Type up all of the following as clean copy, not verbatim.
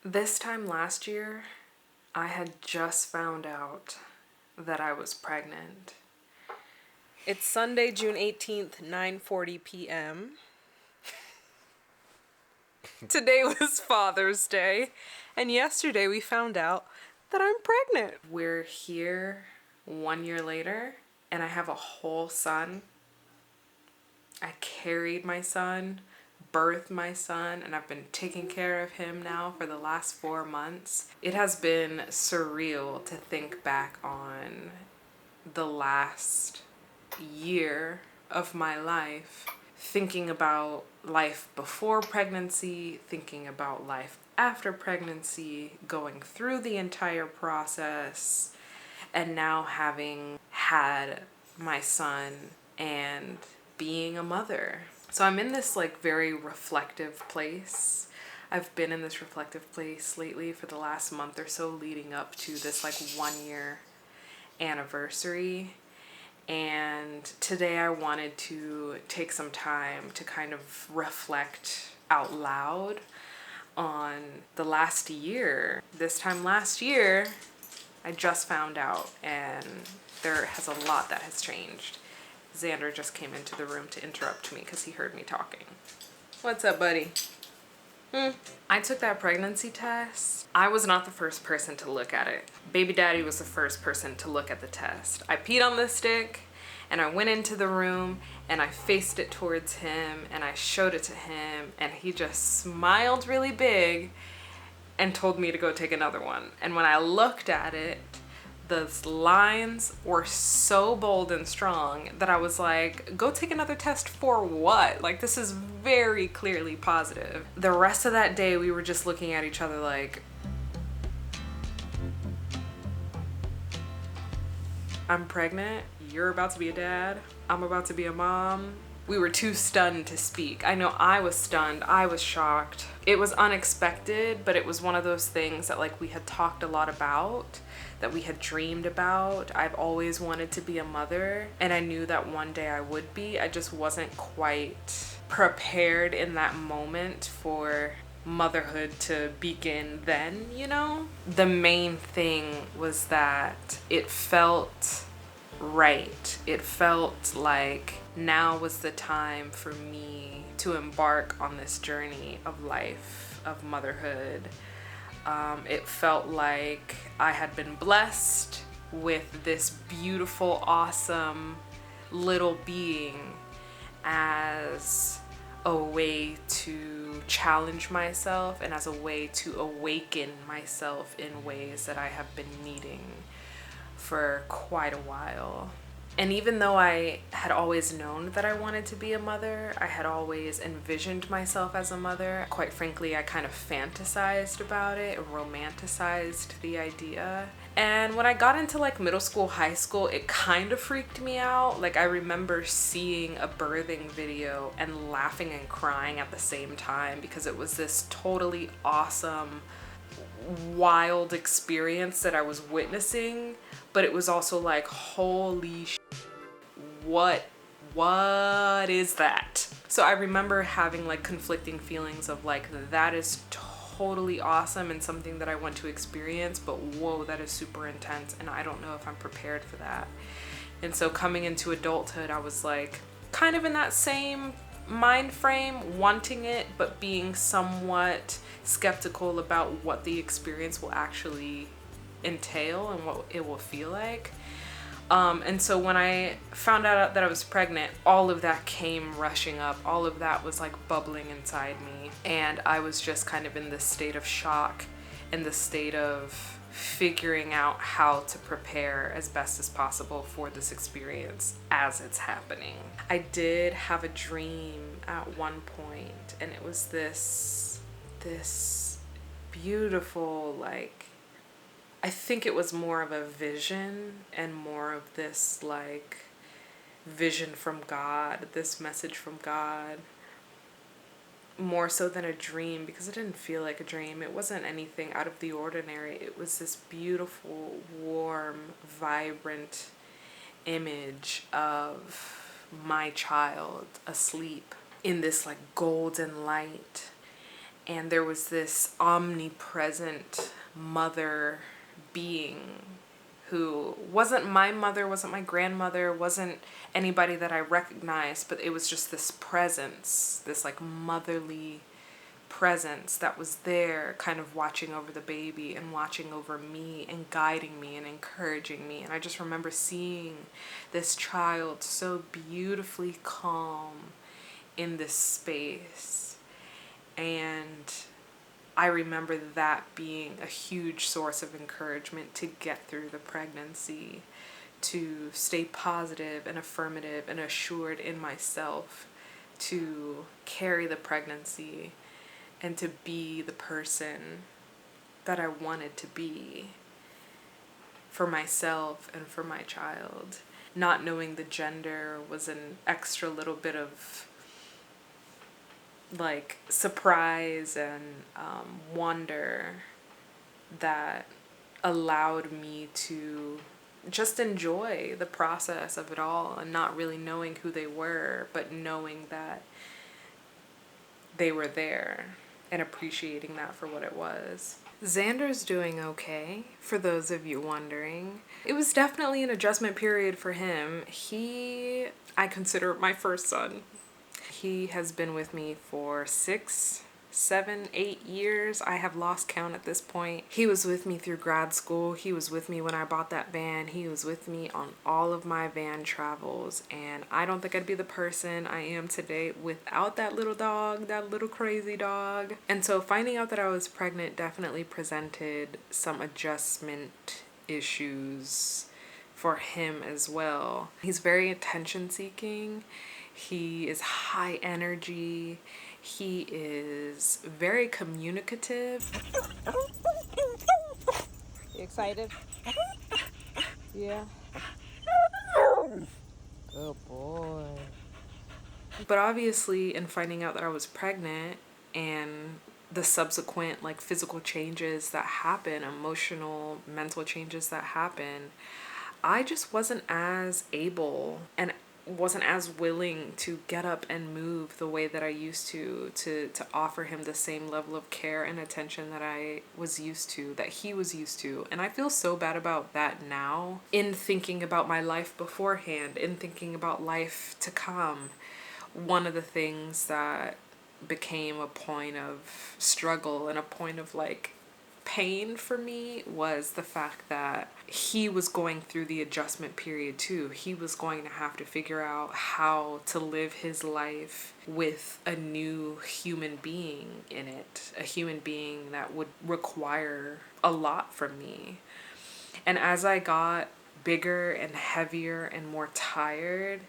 This time last year, I had just found out that I was pregnant. It's Sunday, June 18th, 9:40 p.m. Today was Father's Day, and yesterday we found out that I'm pregnant. We're here 1 year later, and I have a whole son. I carried my son, birthed my son, and I've been taking care of him now for the last 4 months. It has been surreal to think back on the last year of my life, thinking about life before pregnancy, thinking about life after pregnancy, going through the entire process, and now having had my son and being a mother. So I'm in this like very reflective place. I've been in this reflective place lately for the last month or so leading up to this like 1 year anniversary. And today I wanted to take some time to kind of reflect out loud on the last year. This time last year, I just found out, and there has a lot that has changed. Xander just came into the room to interrupt me because he heard me talking. What's up, buddy? I took that pregnancy test. I was not the first person to look at it. Baby daddy was the first person to look at the test. I peed on the stick and I went into the room and I faced it towards him and I showed it to him, and he just smiled really big and told me to go take another one. And when I looked at it, the lines were so bold and strong that I was like, go take another test for what? Like, this is very clearly positive. The rest of that day, we were just looking at each other like, I'm pregnant, you're about to be a dad, I'm about to be a mom. We were too stunned to speak. I know I was stunned, I was shocked. It was unexpected, but it was one of those things that like we had talked a lot about, that we had dreamed about. I've always wanted to be a mother, and I knew that one day I would be. I just wasn't quite prepared in that moment for motherhood to begin then, you know? The main thing was that it felt right. It felt like now was the time for me to embark on this journey of life, of motherhood. It felt like I had been blessed with this beautiful, awesome little being as a way to challenge myself and as a way to awaken myself in ways that I have been needing for quite a while. And even though I had always known that I wanted to be a mother, I had always envisioned myself as a mother. Quite frankly, I kind of fantasized about it, romanticized the idea. And when I got into like middle school, high school, it kind of freaked me out. Like, I remember seeing a birthing video and laughing and crying at the same time because it was this totally awesome, wild experience that I was witnessing. But it was also like, holy shit, what is that? So I remember having like conflicting feelings of like, that is totally awesome and something that I want to experience, but whoa, that is super intense and I don't know if I'm prepared for that. And so coming into adulthood, I was like kind of in that same mind frame, wanting it, but being somewhat skeptical about what the experience will actually entail and what it will feel like. And so when I found out that I was pregnant, all of that came rushing up. All of that was like bubbling inside me. And I was just kind of in this state of shock, in the state of figuring out how to prepare as best as possible for this experience as it's happening. I did have a dream at one point, and it was this beautiful, like, I think it was more of a vision and more of this like vision from God, this message from God, more so than a dream, because it didn't feel like a dream. It wasn't anything out of the ordinary. It was this beautiful, warm, vibrant image of my child asleep in this like golden light. And there was this omnipresent mother being who wasn't my mother, wasn't my grandmother, wasn't anybody that I recognized, but it was just this presence, this like motherly presence that was there, kind of watching over the baby and watching over me and guiding me and encouraging me. And I just remember seeing this child so beautifully calm in this space. And I remember that being a huge source of encouragement to get through the pregnancy, to stay positive and affirmative and assured in myself, to carry the pregnancy and to be the person that I wanted to be for myself and for my child. Not knowing the gender was an extra little bit of like surprise and wonder that allowed me to just enjoy the process of it all, and not really knowing who they were, but knowing that they were there and appreciating that for what it was. Xander's doing okay, for those of you wondering. It was definitely an adjustment period for him. I consider my first son. He has been with me for 6, 7, 8 years. I have lost count at this point. He was with me through grad school. He was with me when I bought that van. He was with me on all of my van travels. And I don't think I'd be the person I am today without that little dog, that little crazy dog. And so finding out that I was pregnant definitely presented some adjustment issues for him as well. He's very attention seeking. He is high energy. He is very communicative. You excited? Yeah. Good boy. But obviously, in finding out that I was pregnant and the subsequent like physical changes that happen, emotional, mental changes that happen, I just wasn't as able and wasn't as willing to get up and move the way that I used to offer him the same level of care and attention that I was used to, that he was used to. And I feel so bad about that now, in thinking about my life beforehand, in thinking about life to come. One of the things that became a point of struggle and a point of like pain for me was the fact that he was going through the adjustment period too. He was going to have to figure out how to live his life with a new human being in it, a human being that would require a lot from me. And as I got bigger and heavier and more tired,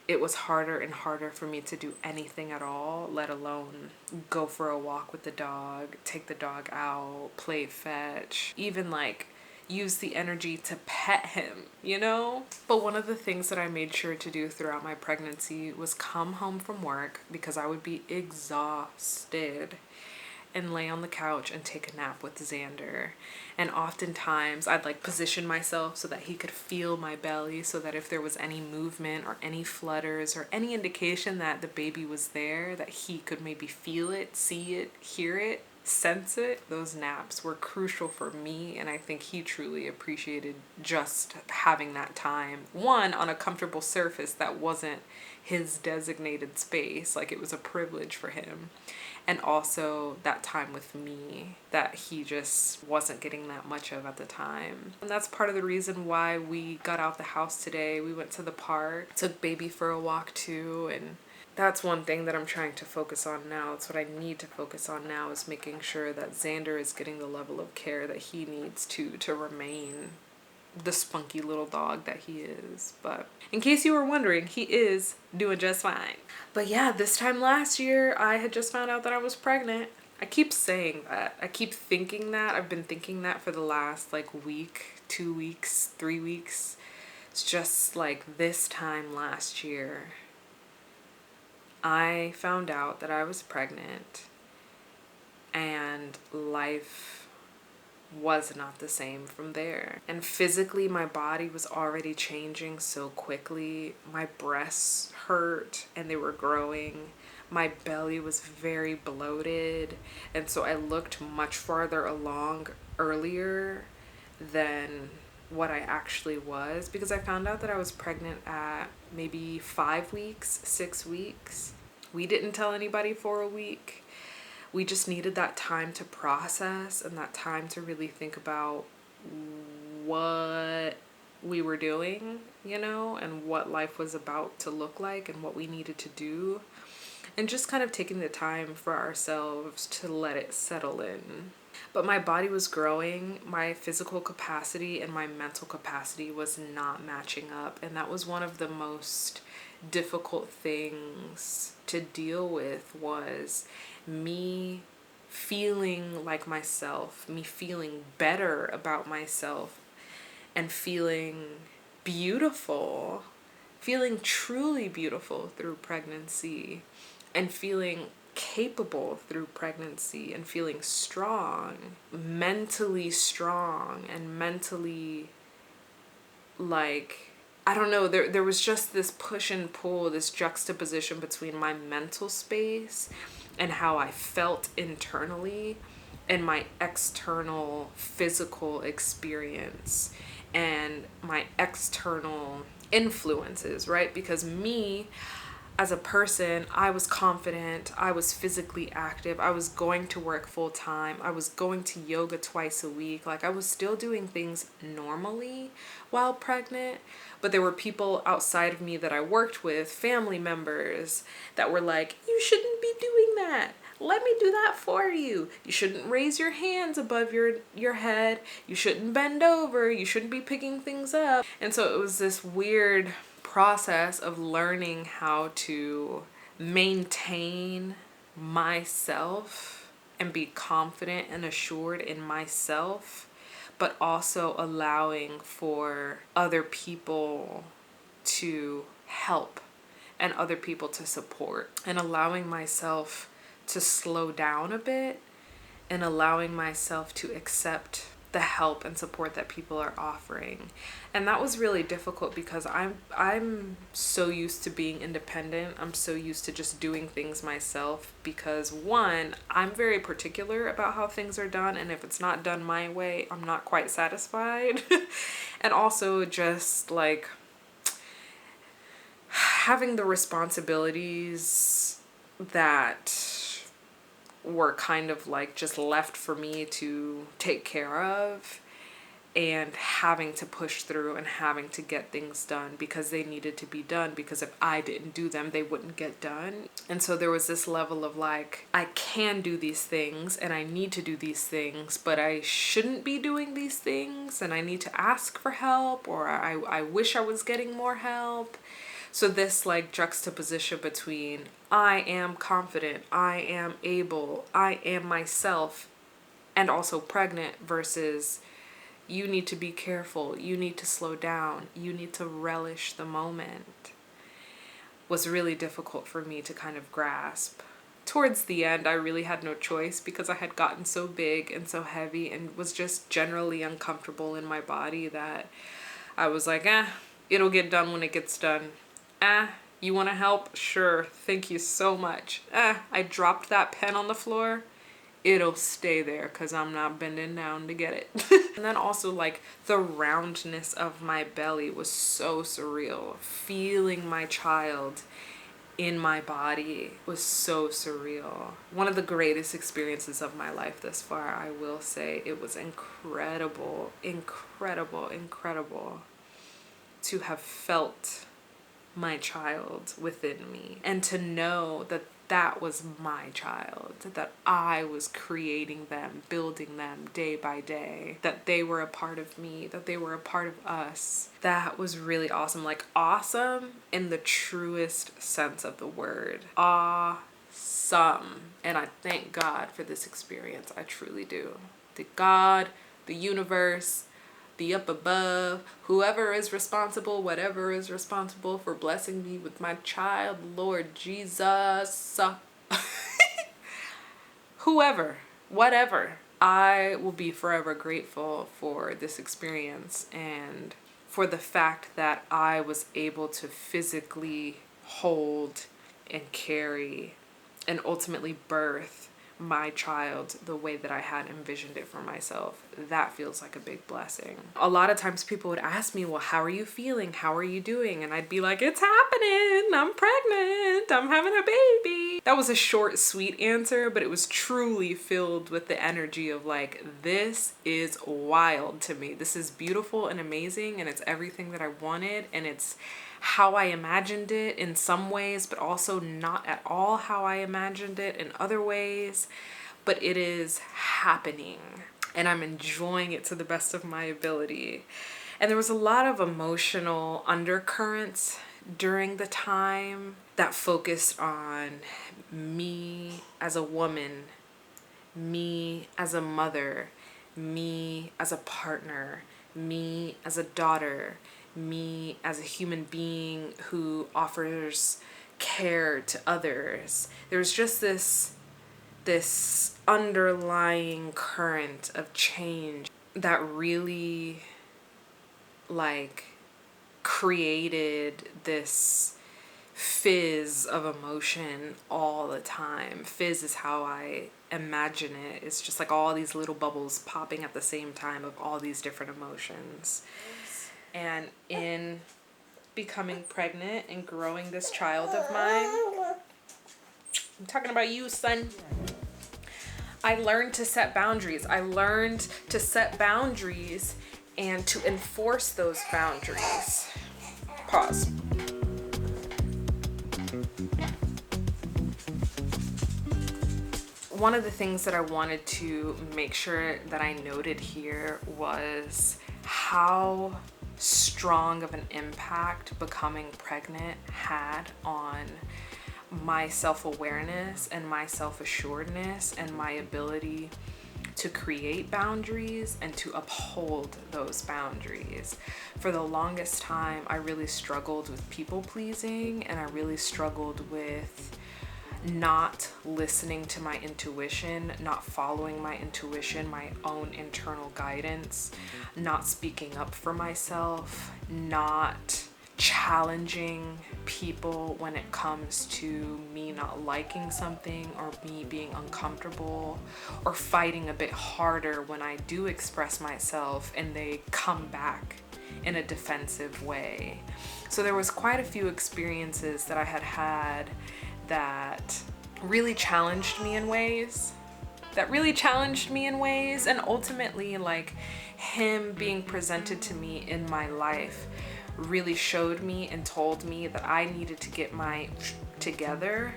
it was harder and harder for me to do anything at all, let alone go for a walk with the dog, take the dog out, play fetch, even like use the energy to pet him, you know? But one of the things that I made sure to do throughout my pregnancy was come home from work, because I would be exhausted, and lay on the couch and take a nap with Xander. And oftentimes I'd like position myself so that he could feel my belly, so that if there was any movement or any flutters or any indication that the baby was there, that he could maybe feel it, see it, hear it, sense it. Those naps were crucial for me, and I think he truly appreciated just having that time. One, on a comfortable surface that wasn't his designated space, like it was a privilege for him. And also that time with me that he just wasn't getting that much of at the time. And that's part of the reason why we got out the house today. We went to the park, took baby for a walk too, and that's one thing that I'm trying to focus on now. It's what I need to focus on now, is making sure that Xander is getting the level of care that he needs to remain the spunky little dog that he is. But in case you were wondering, he is doing just fine. But yeah, this time last year, I had just found out that I was pregnant. I keep saying that. I keep thinking that. I've been thinking that for the last like week, 2 weeks, 3 weeks. It's just like this time last year, I found out that I was pregnant, and life was not the same from there. And physically, my body was already changing so quickly. My breasts hurt and they were growing. My belly was very bloated, and so I looked much farther along earlier than what I actually was, because I found out that I was pregnant at maybe 5 weeks, 6 weeks. We didn't tell anybody for a week. We just needed that time to process and that time to really think about what we were doing, you know, and what life was about to look like and what we needed to do. And just kind of taking the time for ourselves to let it settle in. But my body was growing, my physical capacity and my mental capacity was not matching up. And that was one of the most difficult things to deal with, was me feeling like myself, me feeling better about myself, and feeling beautiful, feeling truly beautiful through pregnancy, and feeling capable through pregnancy, and feeling strong, and mentally, like, I don't know, there was just this push and pull, this juxtaposition between my mental space and how I felt internally and my external physical experience and my external influences, right? Because me, as a person, I was confident, I was physically active, I was going to work full time, I was going to yoga twice a week. Like, I was still doing things normally while pregnant, but there were people outside of me that I worked with, family members, that were like, you shouldn't be doing that. Let me do that for you. You shouldn't raise your hands above your head. You shouldn't bend over. You shouldn't be picking things up. And so it was this weird process of learning how to maintain myself and be confident and assured in myself, but also allowing for other people to help and other people to support, and allowing myself to slow down a bit, and allowing myself to accept the help and support that people are offering. And that was really difficult because I'm so used to being independent. I'm so used to just doing things myself, because one, I'm very particular about how things are done, and if it's not done my way, I'm not quite satisfied. And also just like having the responsibilities that were kind of like just left for me to take care of, and having to push through and having to get things done because they needed to be done, because if I didn't do them, they wouldn't get done. And so there was this level of like, I can do these things and I need to do these things, but I shouldn't be doing these things, and I need to ask for help, or I wish I was getting more help. So this like juxtaposition between I am confident, I am able, I am myself, and also pregnant, versus you need to be careful, you need to slow down, you need to relish the moment, was really difficult for me to kind of grasp. Towards the end, I really had no choice, because I had gotten so big and so heavy and was just generally uncomfortable in my body, that I was like, it'll get done when it gets done. You want to help? Sure. Thank you so much. I dropped that pen on the floor. It'll stay there because I'm not bending down to get it. And then also like the roundness of my belly was so surreal. Feeling my child in my body was so surreal. One of the greatest experiences of my life thus far, I will say. It was incredible, incredible, incredible to have felt my child within me, and to know that that was my child, that I was creating them, building them day by day, that they were a part of me, that they were a part of us. That was really awesome. Like, awesome in the truest sense of the word. Awesome. And I thank God for this experience. I truly do. The God, the universe, the up above, whoever is responsible, whatever is responsible for blessing me with my child, Lord Jesus, whoever, whatever, I will be forever grateful for this experience, and for the fact that I was able to physically hold and carry and ultimately birth my child the way that I had envisioned it for myself. That feels like a big blessing. A lot of times people would ask me, well, how are you feeling? How are you doing? And I'd be like, it's happening. I'm pregnant. I'm having a baby. That was a short, sweet answer, but it was truly filled with the energy of like, this is wild to me. This is beautiful and amazing, and it's everything that I wanted, and it's how I imagined it in some ways, but also not at all how I imagined it in other ways. But it is happening, and I'm enjoying it to the best of my ability. And there was a lot of emotional undercurrents during the time that focused on me as a woman, me as a mother, me as a partner, me as a daughter, me as a human being who offers care to others. There's just this underlying current of change that really like created this fizz of emotion all the time. Fizz is how I imagine it. It's just like all these little bubbles popping at the same time of all these different emotions. And in becoming pregnant and growing this child of mine, I'm talking about you, son. I learned to set boundaries. I learned to set boundaries and to enforce those boundaries. Pause. One of the things that I wanted to make sure that I noted here was how strong of an impact becoming pregnant had on my self-awareness and my self-assuredness and my ability to create boundaries and to uphold those boundaries. For the longest time, I really struggled with people pleasing, and I really struggled with not listening to my intuition, not following my intuition, my own internal guidance, not speaking up for myself, not challenging people when it comes to me not liking something or me being uncomfortable, or fighting a bit harder when I do express myself and they come back in a defensive way. So there was quite a few experiences that I had that really challenged me in ways, and ultimately like him being presented to me in my life really showed me and told me that I needed to get my together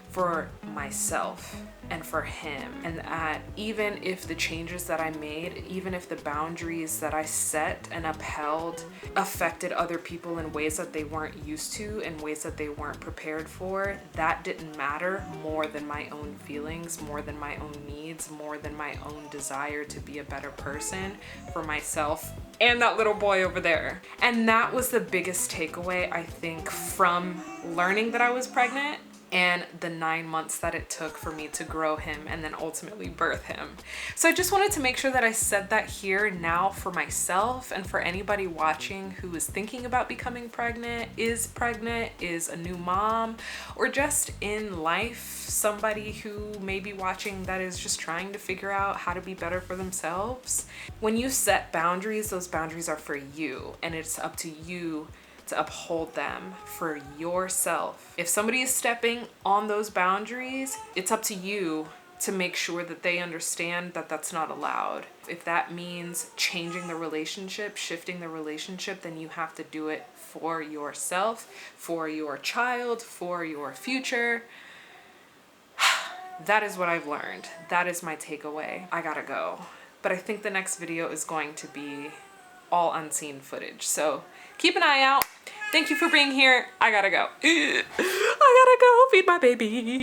for myself and for him, and that even if the changes that I made, even if the boundaries that I set and upheld affected other people in ways that they weren't used to, in ways that they weren't prepared for, that didn't matter more than my own feelings, more than my own needs, more than my own desire to be a better person for myself and that little boy over there. And that was the biggest takeaway, I think, from learning that I was pregnant and the 9 months that it took for me to grow him and then ultimately birth him. So I just wanted to make sure that I said that here now for myself and for anybody watching who is thinking about becoming pregnant, is a new mom, or just in life, somebody who may be watching that is just trying to figure out how to be better for themselves. When you set boundaries, those boundaries are for you, and it's up to you to uphold them for yourself. If somebody is stepping on those boundaries, it's up to you to make sure that they understand that that's not allowed. If that means changing the relationship, shifting the relationship, then you have to do it for yourself, for your child, for your future. That is what I've learned. That is my takeaway. I gotta go. But I think the next video is going to be all unseen footage. So keep an eye out. Thank you for being here. I gotta go. I gotta go feed my baby.